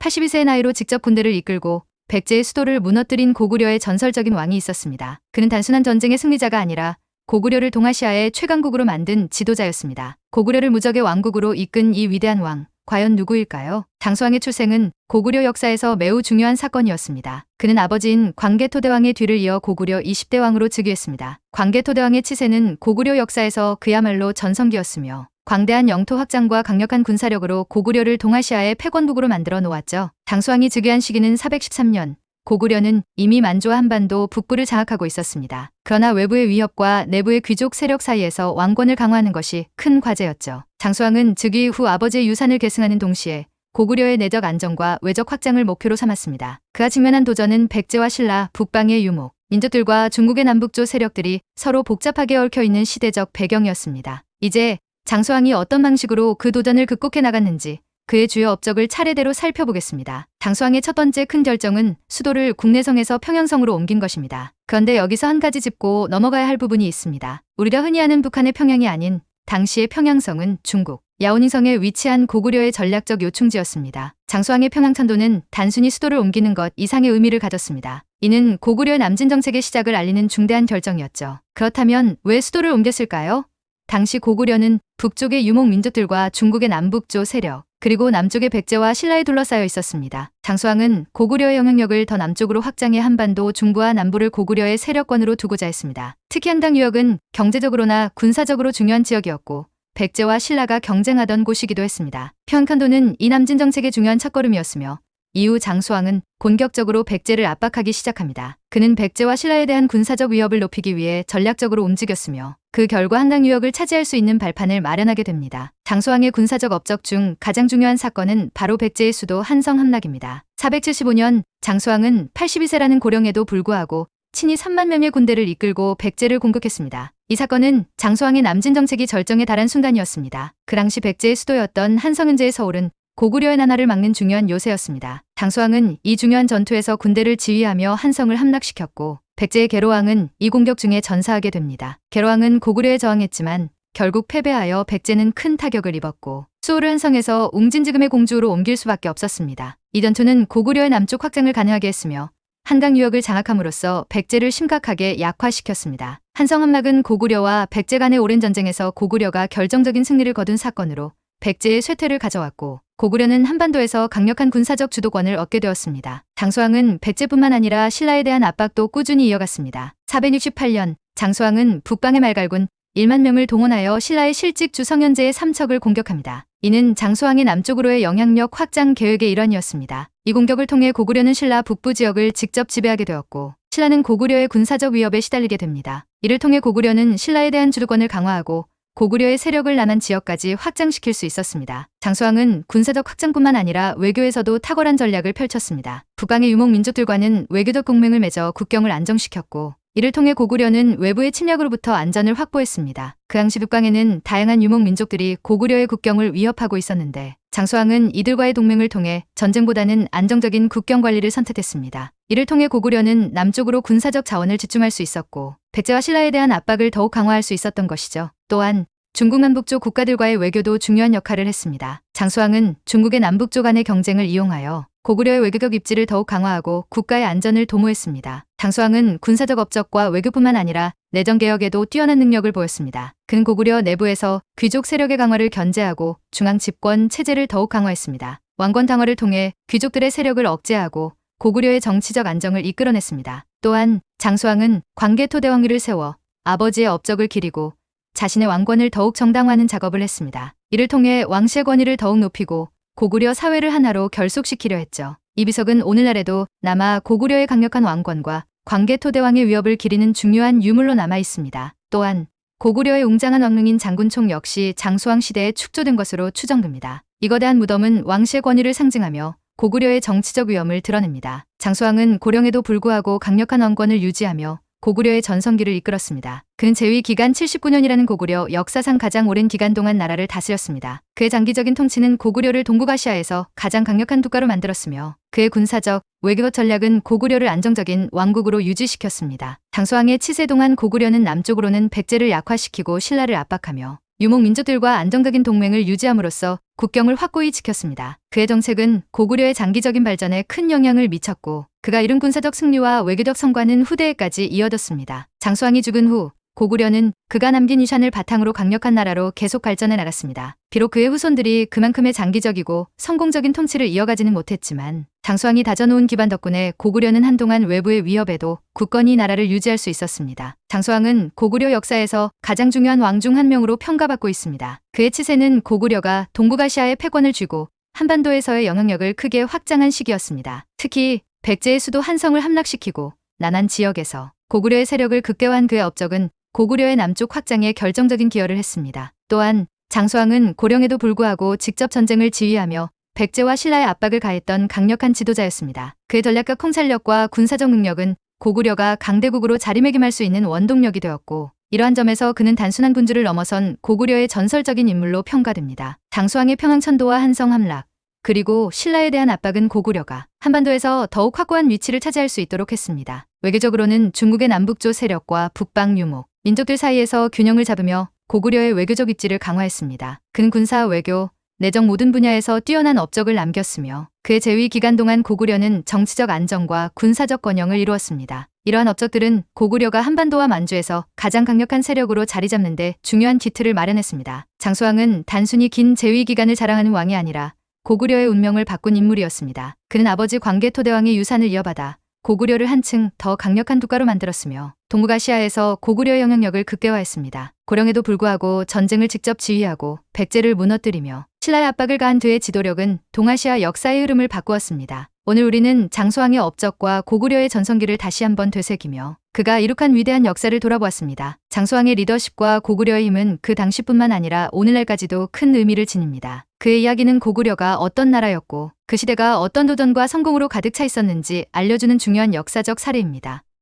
82세의 나이로 직접 군대를 이끌고 백제의 수도를 무너뜨린 고구려의 전설적인 왕이 있었습니다. 그는 단순한 전쟁의 승리자가 아니라 고구려를 동아시아의 최강국으로 만든 지도자였습니다. 고구려를 무적의 왕국으로 이끈 이 위대한 왕, 과연 누구일까요? 장수왕의 출생은 고구려 역사에서 매우 중요한 사건이었습니다. 그는 아버지인 광개토대왕의 뒤를 이어 고구려 20대 왕으로 즉위했습니다. 광개토대왕의 치세는 고구려 역사에서 그야말로 전성기였으며 광대한 영토 확장과 강력한 군사력으로 고구려를 동아시아의 패권국으로 만들어 놓았죠. 장수왕이 즉위한 시기는 413년. 고구려는 이미 만주와 한반도 북부를 장악하고 있었습니다. 그러나 외부의 위협과 내부의 귀족 세력 사이에서 왕권을 강화하는 것이 큰 과제였죠. 장수왕은 즉위 후 아버지의 유산을 계승하는 동시에 고구려의 내적 안정과 외적 확장을 목표로 삼았습니다. 그가 직면한 도전은 백제와 신라, 북방의 유목, 민족들과 중국의 남북조 세력들이 서로 복잡하게 얽혀있는 시대적 배경이었습니다. 이제 장수왕이 어떤 방식으로 그 도전을 극복해 나갔는지 그의 주요 업적을 차례대로 살펴보겠습니다. 장수왕의 첫 번째 큰 결정은 수도를 국내성에서 평양성으로 옮긴 것입니다. 그런데 여기서 한 가지 짚고 넘어가야 할 부분이 있습니다. 우리가 흔히 아는 북한의 평양이 아닌 당시의 평양성은 중국 야오닝성에 위치한 고구려의 전략적 요충지였습니다. 장수왕의 평양천도는 단순히 수도를 옮기는 것 이상의 의미를 가졌습니다. 이는 고구려의 남진 정책의 시작을 알리는 중대한 결정이었죠. 그렇다면 왜 수도를 옮겼을까요? 당시 고구려는 북쪽의 유목 민족들과 중국의 남북조 세력, 그리고 남쪽의 백제와 신라에 둘러싸여 있었습니다. 장수왕은 고구려의 영향력을 더 남쪽으로 확장해 한반도 중부와 남부를 고구려의 세력권으로 두고자 했습니다. 특히 한당 유역은 경제적으로나 군사적으로 중요한 지역이었고 백제와 신라가 경쟁하던 곳이기도 했습니다. 평양칸도는 이 남진 정책의 중요한 첫걸음이었으며 이후 장수왕은 본격적으로 백제를 압박하기 시작합니다. 그는 백제와 신라에 대한 군사적 위협을 높이기 위해 전략적으로 움직였으며 그 결과 한당 유역을 차지할 수 있는 발판을 마련하게 됩니다. 장수왕의 군사적 업적 중 가장 중요한 사건은 바로 백제의 수도 한성 함락입니다. 475년 장수왕은 82세라는 고령에도 불구하고 친히 3만 명의 군대를 이끌고 백제를 공격했습니다. 이 사건은 장수왕의 남진 정책이 절정에 달한 순간이었습니다. 그 당시 백제의 수도였던 한성현재의 서울은 고구려의 난화를 막는 중요한 요새였습니다. 장수왕은 이 중요한 전투에서 군대를 지휘하며 한성을 함락시켰고 백제의 계로왕은 이 공격 중에 전사하게 됩니다. 계로왕은 고구려에 저항했지만 결국 패배하여 백제는 큰 타격을 입었고 수호를 한성에서 웅진지금의 공주로 옮길 수밖에 없었습니다. 이 전투는 고구려의 남쪽 확장을 가능하게 했으며 한강 유역을 장악함으로써 백제를 심각하게 약화시켰습니다. 한성 함락은 고구려와 백제 간의 오랜 전쟁에서 고구려가 결정적인 승리를 거둔 사건으로 백제의 쇠퇴를 가져왔고 고구려는 한반도에서 강력한 군사적 주도권을 얻게 되었습니다. 장수왕은 백제뿐만 아니라 신라에 대한 압박도 꾸준히 이어갔습니다. 468년 장수왕은 북방의 말갈군 1만 명을 동원하여 신라의 실직 주 성현제의 삼척을 공격합니다. 이는 장수왕의 남쪽으로의 영향력 확장 계획의 일환이었습니다. 이 공격을 통해 고구려는 신라 북부 지역을 직접 지배하게 되었고 신라는 고구려의 군사적 위협에 시달리게 됩니다. 이를 통해 고구려는 신라에 대한 주도권을 강화하고 고구려의 세력을 남한 지역까지 확장시킬 수 있었습니다. 장수왕은 군사적 확장뿐만 아니라 외교에서도 탁월한 전략을 펼쳤습니다. 북방의 유목 민족들과는 외교적 동맹을 맺어 국경을 안정시켰고 이를 통해 고구려는 외부의 침략으로부터 안전을 확보했습니다. 그 당시 북방에는 다양한 유목 민족들이 고구려의 국경을 위협하고 있었는데 장수왕은 이들과의 동맹을 통해 전쟁보다는 안정적인 국경 관리를 선택했습니다. 이를 통해 고구려는 남쪽으로 군사적 자원을 집중할 수 있었고 백제와 신라에 대한 압박을 더욱 강화할 수 있었던 것이죠. 또한 중국 남북조 국가들과의 외교도 중요한 역할을 했습니다. 장수왕은 중국의 남북조 간의 경쟁을 이용하여 고구려의 외교적 입지를 더욱 강화하고 국가의 안전을 도모했습니다. 장수왕은 군사적 업적과 외교뿐만 아니라 내정개혁에도 뛰어난 능력을 보였습니다. 그는 고구려 내부에서 귀족 세력의 강화를 견제하고 중앙 집권 체제를 더욱 강화했습니다. 왕권 당화를 통해 귀족들의 세력을 억제하고 고구려의 정치적 안정을 이끌어냈습니다. 또한 장수왕은 광개토대왕위를 세워 아버지의 업적을 기리고 자신의 왕권을 더욱 정당화하는 작업을 했습니다. 이를 통해 왕실의 권위를 더욱 높이고 고구려 사회를 하나로 결속시키려 했죠. 이 비석은 오늘날에도 남아 고구려의 강력한 왕권과 광개토대왕의 위협을 기리는 중요한 유물로 남아 있습니다. 또한 고구려의 웅장한 왕릉인 장군총 역시 장수왕 시대에 축조된 것으로 추정됩니다. 이 거대한 무덤은 왕실의 권위를 상징하며 고구려의 정치적 위엄을 드러냅니다. 장수왕은 고령에도 불구하고 강력한 왕권을 유지하며 고구려의 전성기를 이끌었습니다. 그는 재위 기간 79년이라는 고구려 역사상 가장 오랜 기간 동안 나라를 다스렸습니다. 그의 장기적인 통치는 고구려를 동북아시아에서 가장 강력한 국가로 만들었으며 그의 군사적, 외교적 전략은 고구려를 안정적인 왕국으로 유지시켰습니다. 장수왕의 치세 동안 고구려는 남쪽으로는 백제를 약화시키고 신라를 압박하며 유목 민족들과 안정적인 동맹을 유지함으로써 국경을 확고히 지켰습니다. 그의 정책은 고구려의 장기적인 발전에 큰 영향을 미쳤고 그가 이룬 군사적 승리와 외교적 성과는 후대에까지 이어졌습니다. 장수왕이 죽은 후 고구려는 그가 남긴 유산을 바탕으로 강력한 나라로 계속 발전해 나갔습니다. 비록 그의 후손들이 그만큼의 장기적이고 성공적인 통치를 이어가지는 못했지만 장수왕이 다져놓은 기반 덕분에 고구려는 한동안 외부의 위협에도 굳건히 나라를 유지할 수 있었습니다. 장수왕은 고구려 역사에서 가장 중요한 왕 중 한 명으로 평가받고 있습니다. 그의 치세는 고구려가 동북아시아에 패권을 쥐고 한반도에서의 영향력을 크게 확장한 시기였습니다. 특히 백제의 수도 한성을 함락시키고 난한 지역에서 고구려의 세력을 극대화한 그의 업적은 고구려의 남쪽 확장에 결정적인 기여를 했습니다. 또한 장수왕은 고령에도 불구하고 직접 전쟁을 지휘하며 백제와 신라의 압박을 가했던 강력한 지도자였습니다. 그의 전략과 통찰력과 군사적 능력은 고구려가 강대국으로 자리매김할 수 있는 원동력이 되었고 이러한 점에서 그는 단순한 군주를 넘어선 고구려의 전설적인 인물로 평가됩니다. 장수왕의 평항천도와 한성 함락 그리고 신라에 대한 압박은 고구려가 한반도에서 더욱 확고한 위치를 차지할 수 있도록 했습니다. 외교적으로는 중국의 남북조 세력과 북방 유목 민족들 사이에서 균형을 잡으며 고구려의 외교적 입지를 강화했습니다. 그는 군사, 외교, 내정 모든 분야에서 뛰어난 업적을 남겼으며 그의 재위 기간 동안 고구려는 정치적 안정과 군사적 번영을 이루었습니다. 이러한 업적들은 고구려가 한반도와 만주에서 가장 강력한 세력으로 자리 잡는 데 중요한 기틀을 마련했습니다. 장수왕은 단순히 긴 재위 기간을 자랑하는 왕이 아니라 고구려의 운명을 바꾼 인물이었습니다. 그는 아버지 광개토대왕의 유산을 이어받아 고구려를 한층 더 강력한 국가로 만들었으며 동북아시아에서 고구려의 영향력을 극대화했습니다. 고령에도 불구하고 전쟁을 직접 지휘하고 백제를 무너뜨리며 신라의 압박을 가한 그의 지도력은 동아시아 역사의 흐름을 바꾸었습니다. 오늘 우리는 장수왕의 업적과 고구려의 전성기를 다시 한번 되새기며 그가 이룩한 위대한 역사를 돌아보았습니다. 장수왕의 리더십과 고구려의 힘은 그 당시뿐만 아니라 오늘날까지도 큰 의미를 지닙니다. 그의 이야기는 고구려가 어떤 나라였고 그 시대가 어떤 도전과 성공으로 가득 차 있었는지 알려주는 중요한 역사적 사례입니다.